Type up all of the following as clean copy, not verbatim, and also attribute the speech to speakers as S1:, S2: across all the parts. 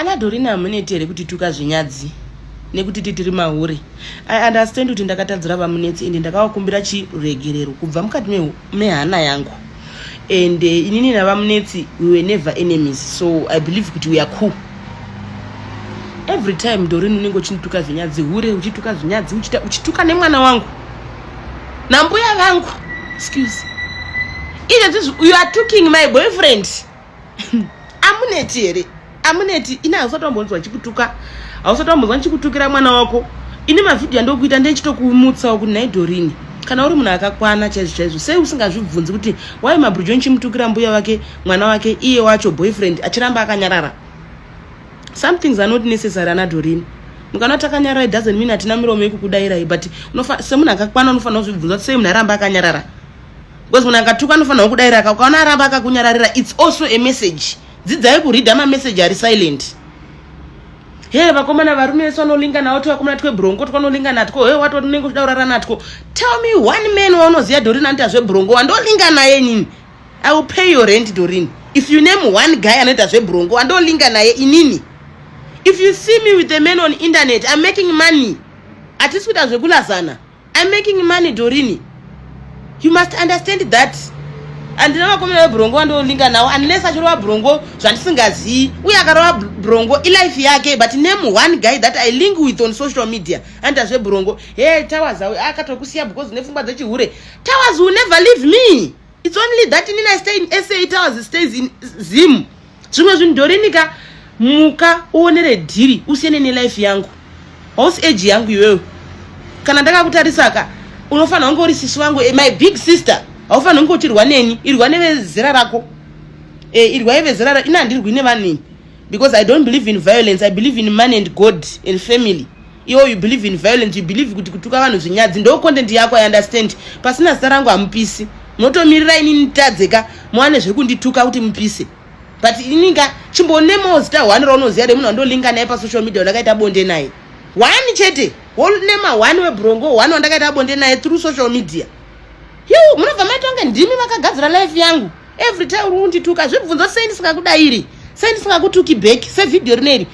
S1: ana Dorina amuneti here kuti tukazvinyadzi nekuti titiri mahure. I understand kuti ndakatadzira vamunetsi ende ndakawakumbira chiregerero kubva mukati mehana yangu. And inini navamunetsi we were never enemies, so I believe kuti we are cool. Every time Dorina unenge uchituka zvinyadzi hure, uchituka zvinyadzi, uchituka nemwana wangu nambuya vangu. Excuse. You are talking my boyfriend. Amuneti here. Amuneti ina hausatombonzwa chikutuka. Hausatombonzwa chikutukira mwana wako. Ini mavideo andokuita ndechitokumutsawo kuti nai Dorina. Kana uri munhu akakwana chaizvo sei usingazvibvunzi kuti why mabrujo nchimutukira mbuya wake mwana wake iye wacho boyfriend achiramba akanyarara. Some things are not necessary ana Dorina. Mukanoti akanyarara, it doesn't mean atina miromo yekukudairai, but semunhu akakwana unofanira kuzvibvunza sei munhu aramba akanyarara. Because munhu akatuka anofanira kudaira akaona aramba akakunyararira, it's also a message. Dzidzai kureada message ari silent. Hey, vakomana varume vese vanolingana nawo vakomana twebrongo twanolingana natwo. Hey, watu unenge uchidaurara natwo. Tell me one man waunoziya Dorina anoita zvebrongo wandolinga naye nini? I will pay your rent Dorina. If you name one guy anoita zvebrongo wandolinga naye inini. If you see me with a man on internet, I'm making money. Atisi kuita zvekulazana. I'm making money Dorina. You must understand that. And now vakomana vebrongo vandolinga nawo unless achirova brongo zvandisingazivi uye akarova brongo ilife yake, but name one guy that I link with on social media anoita zvebrongo. Hey, Towers akatokusiya because nepfungwa dzechihure. Towers will never leave me. It's only that I stay in SA, Towers stays in Zim. Zvimwe zvinhu Dorina muka uonere dhiri usiyane nelife yangu. House age yangu iwewe. Kana ndakakutarisaka unofanira kunge uri sisi wangu, my big sister. Haufanira kunge uchirwa neni, irwa nevezera rako. Irwa nevezera rako, ina handirwi nevanini. Because I don't believe in violence, I believe in man and God and family. Iwo you believe in violence, you believe kuti kutuka vanhu zvinyadzi. Ndo content yako, I understand. Pasina zita rangu hamupisi. Munotomirira inini tadzeka, muwane zvekundituka kuti mupise. But ininga chimbonemawo zita one raunoziya remunhu wandolinga naye pasocial media wandakaita bonde naye. One chete, wonema one webrongo, one wandakaita bonde naye through social media. Yo, munobva maita kunge ndimi makagadzira life yangu. Every time undituka zvibvunzo sei ndisingakudairi, sei ndisingakutuki back sevideo rineri.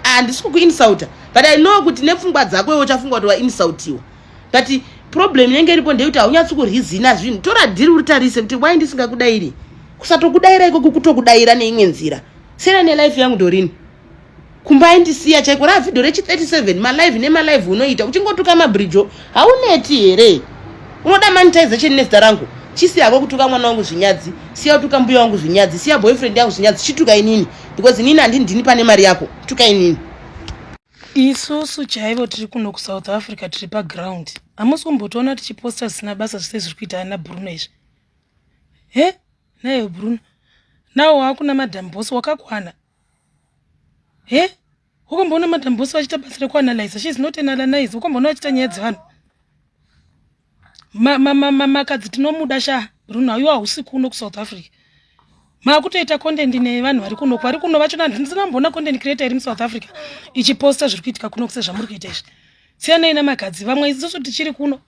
S1: Handisi kukuinsauta, but I know kuti nepfungwa dzako iwe uchafunga kuti wainsautiwa. But problem inenge iripo ndeyekuti haunyatsi kurizina zvinhu. Tora dhiri uritarise kuti why ndisingakudairi. Kusatokudaira ikoko kutokudaira neimwe nzira. Sena nelife yangu Dorina. Kumbaindisiya chaiko ra video rechi 37 malive nemalive unoita uchingotuka mabridge hauneti here. Unoda monetization nezita rangu. Chisi yako kutuka mwana wangu zvinyadzi, siya kutuka mbuya wangu zvinyadzi, siya boyfriend yangu zvinyadzi, chituka inini because inini handini pane mari yako. Tuka inini. Isusu chaivo tiri kuno kuSouth Africa tiri paground. Hamusi kumbotoona tichiposta zvisina basa zvese zviri kuita ana Bruno izvi. Naye Bruno. Nawo hakuna madhambosi wakakwana. Ukamboona madhambosi vachita basa rekuanalyze. She is not an analyzer. Ukamboona vachita nyaya dzevanhu. Makadzi tinomuda sha Bruno iwa usiku uno kuSouth Africa. Makutoita content nevanhu vari kuno vachona ndisina mbona content creator iri muSouth Africa ichiposta zviri kuitika kuno kusezva muri kuita izvi. Siyanai namakadzi vamwe isusu tichiri kuno.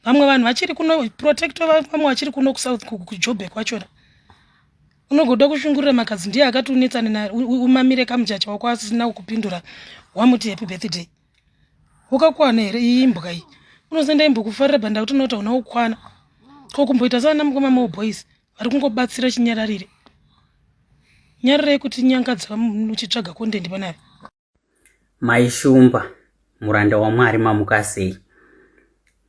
S1: Vamwe vanhu vachiri kuno protector vamwe vachiri kuno kuSouth kuJoburg kwachona. Unogoda kushungurira makadzi ndiye akatunetsana naye umamire kamuchacha wako asina kupindura wamuti happy birthday. Wakakwana here imbwa iyi. Unosenda imbo kufarira banda kuti unota una ukwana. Ko kumboita sana mukoma mo boys vari kungobatsira chinyararire. Nyarare kuti nyangadza muchitsvaga content panayo.
S2: Maishumba muranda wa Mwari mamukasei.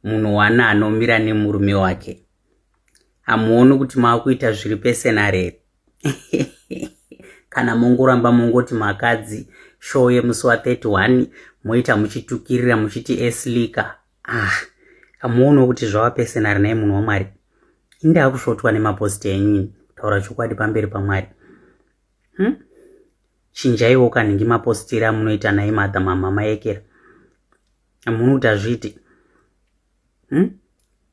S2: Munhu wana anomira nemurume wake. Hamuoni kuti maakuita zviri pesenare. Kana mongoramba mongoti makadzi show yemusi wa 31 moita muchitukirira muchiti eslika. Hamuoni kuti zvava pesenare naye munhu waMwari. Inda akushotwa nemaposti enyu taura chokwadi pamberi paMwari. Chinjaiwo kaningi mapostira munoita naye mama yekera. Hamuoni kuti azviti.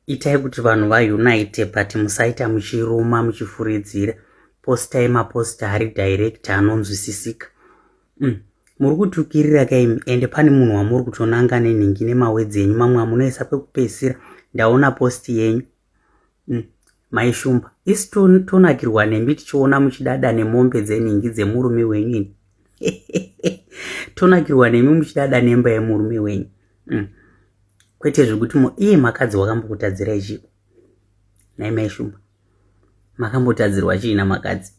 S2: Itai kuti vanhu vaunite but musaita muchiruma muchifuridzira. Postai maposta ari direct anonzwisisika. Muri kutukirira kaimi ende pane munhu wamuri kutonanga neningi nemawedzi enyu mamwe amunoisa pekupesira ndaona posti yenyu. Maishumba isi tonakirwa nembi tichiona muchidada nemombe dzeningi dzemurume wenyu. tonakirwa nemi muchidada nemba yemurume wenyu. Kwete zvekuti iye makadzi wakambokutadzirai chiko. Nai Maishumba, makambotadzirwa chiina makadzi?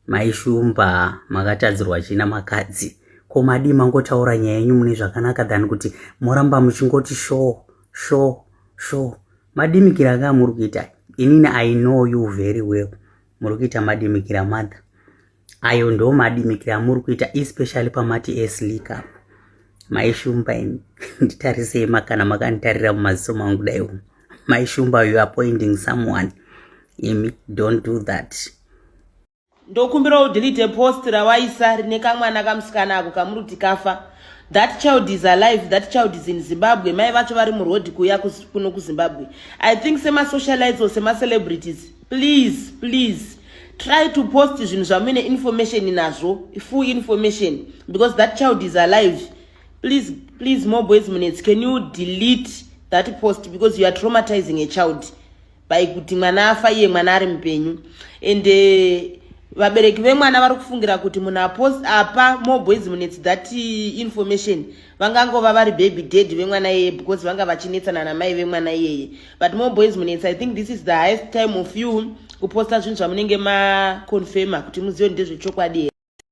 S2: Maishumba, makatadzirwa chiina makadzi? Ko madi mangotaura nyaya yenyu mune zvakanaka than kuti moramba muchingoti sho. Madimikira anga muri kuita. Inini I know you very well. Muri kuita madimikira mother. Ayo ndo madimikira muri kuita, especially pamati eslika. Maishumba ini nditarisei makana makanditarira mumaziso mangu dai. Maishumba, you are appointing someone. Imi, don't do that.
S1: Ndokumbira udelete post rawaisa rine kamwana kamusikana ako kamuruti kafa. That child is alive, that child is in Zimbabwe. Mai vacho vari muroad kuya kuno kuZimbabwe. I think sema socialites or sema celebrities, please try to post zvinhu zvamune information nazvo, full information, because that child is alive. Please more boys minutes, can you delete that post, because you are traumatizing a child by kuti mwana afa iye mwana ari mupenyu. And vabereki vemwana vari kufungira kuti muna post apa more boys minutes that information vangangova vari baby dead vemwana iyeye, because vanga vachinetsana namai vemwana iyeye. But more boys minutes, I think this is the highest time of you kuposta zvinhu zvamunenge maconfirma kuti muzive ndezvechokwadi.